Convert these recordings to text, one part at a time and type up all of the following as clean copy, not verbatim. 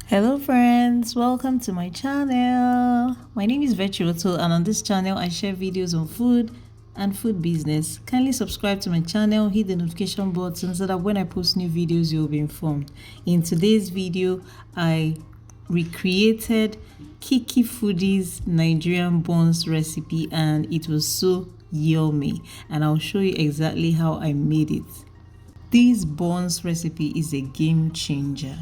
Hello friends, welcome to my channel. My name is Virtuoso and on this channel I share videos on food and food business. Kindly subscribe to my channel, hit the notification button so that when I post new videos you'll be informed. In today's video I recreated Kikifoodies Nigerian Buns Recipe and it was so yummy and I'll show you exactly how I made it. This buns recipe is a game changer.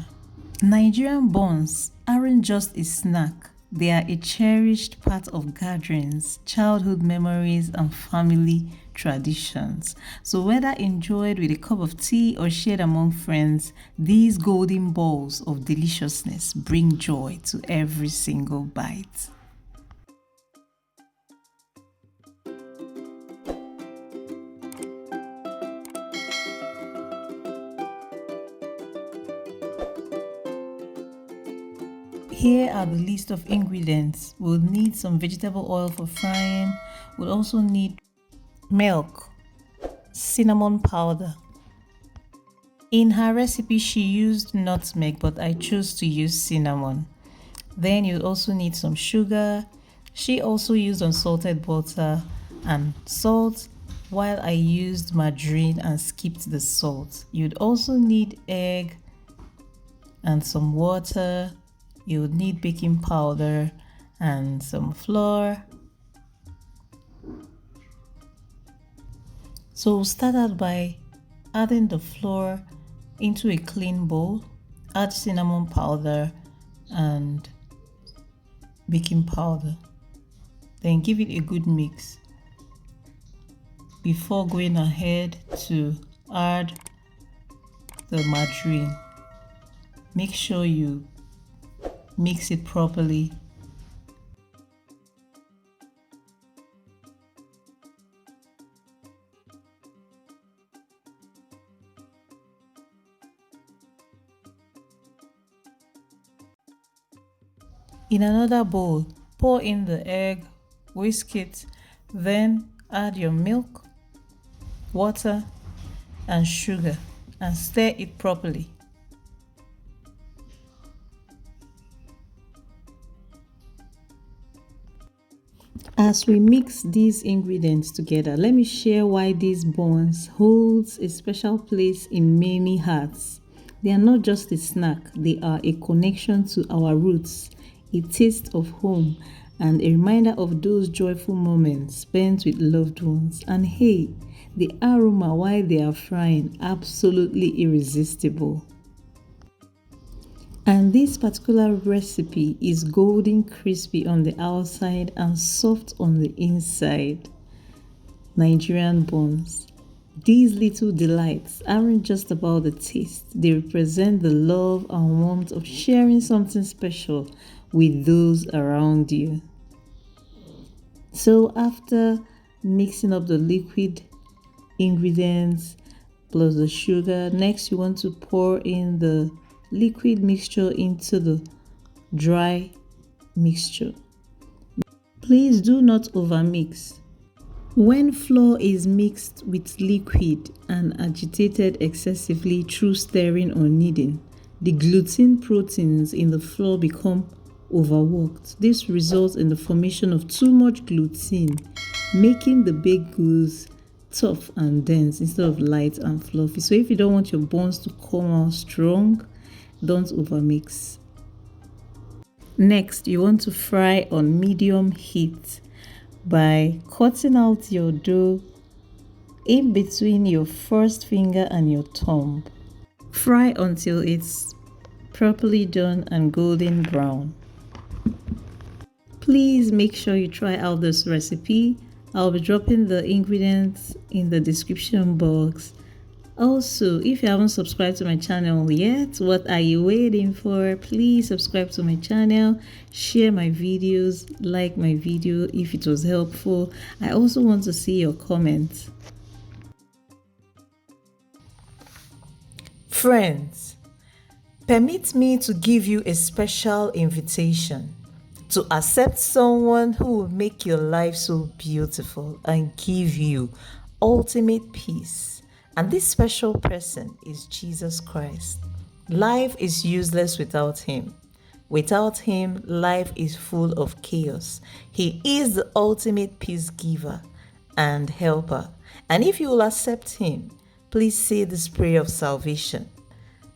Nigerian buns aren't just a snack, they are a cherished part of gatherings, childhood memories, and family traditions. So, whether enjoyed with a cup of tea or shared among friends, these golden balls of deliciousness bring joy to every single bite. Here are the list of ingredients. We'll need some vegetable oil for frying. We'll also need milk, cinnamon powder. In her recipe, she used nutmeg, but I chose to use cinnamon. Then you'll also need some sugar. She also used unsalted butter and salt, while I used margarine and skipped the salt. You'd also need egg and some water. You would need baking powder and some flour. So we'll start out by adding the flour into a clean bowl. Add cinnamon powder and baking powder. Then give it a good mix before going ahead to add the margarine. Make sure you mix it properly. In another bowl, pour in the egg, whisk it, then add your milk, water, and sugar and stir it properly. As we mix these ingredients together, let me share why these buns holds a special place in many hearts. They are not just a snack, they are a connection to our roots, a taste of home, and a reminder of those joyful moments spent with loved ones. And hey, the aroma while they are frying, absolutely irresistible. And this particular recipe is golden crispy on the outside and soft on the inside. Nigerian buns. These little delights aren't just about the taste, they represent the love and warmth of sharing something special with those around you. So after mixing up the liquid ingredients plus the sugar, next you want to pour in the liquid mixture into the dry mixture. Please do not overmix. When flour is mixed with liquid and agitated excessively through stirring or kneading, the gluten proteins in the flour become overworked. This results in the formation of too much gluten, making the baked goods tough and dense instead of light and fluffy. So if you don't want your buns to come out strong, don't overmix. Next, you want to fry on medium heat by cutting out your dough in between your first finger and your thumb. Fry until it's properly done and golden brown. Please make sure you try out this recipe. I'll be dropping the ingredients in the description box. Also, if you haven't subscribed to my channel yet, what are you waiting for? Please subscribe to my channel, share my videos, like my video if it was helpful. I also want to see your comments. Friends, permit me to give you a special invitation to accept someone who will make your life so beautiful and give you ultimate peace. And this special person is Jesus Christ. Life is useless without him. Without him, life is full of chaos. He is the ultimate peace giver and helper. And if you will accept him, please say this prayer of salvation.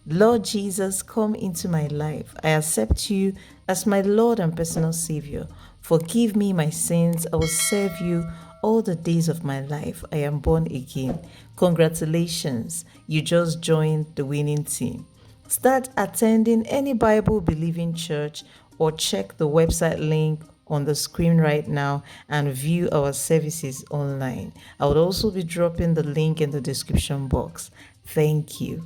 Lord Jesus, come into my life. I accept you as my Lord and personal Savior. Forgive me my sins. I will serve you all the days of my life. I am born again. Congratulations, you just joined the winning team. Start attending any Bible-believing church or check the website link on the screen right now and view our services online. I would also be dropping the link in the description box. Thank you.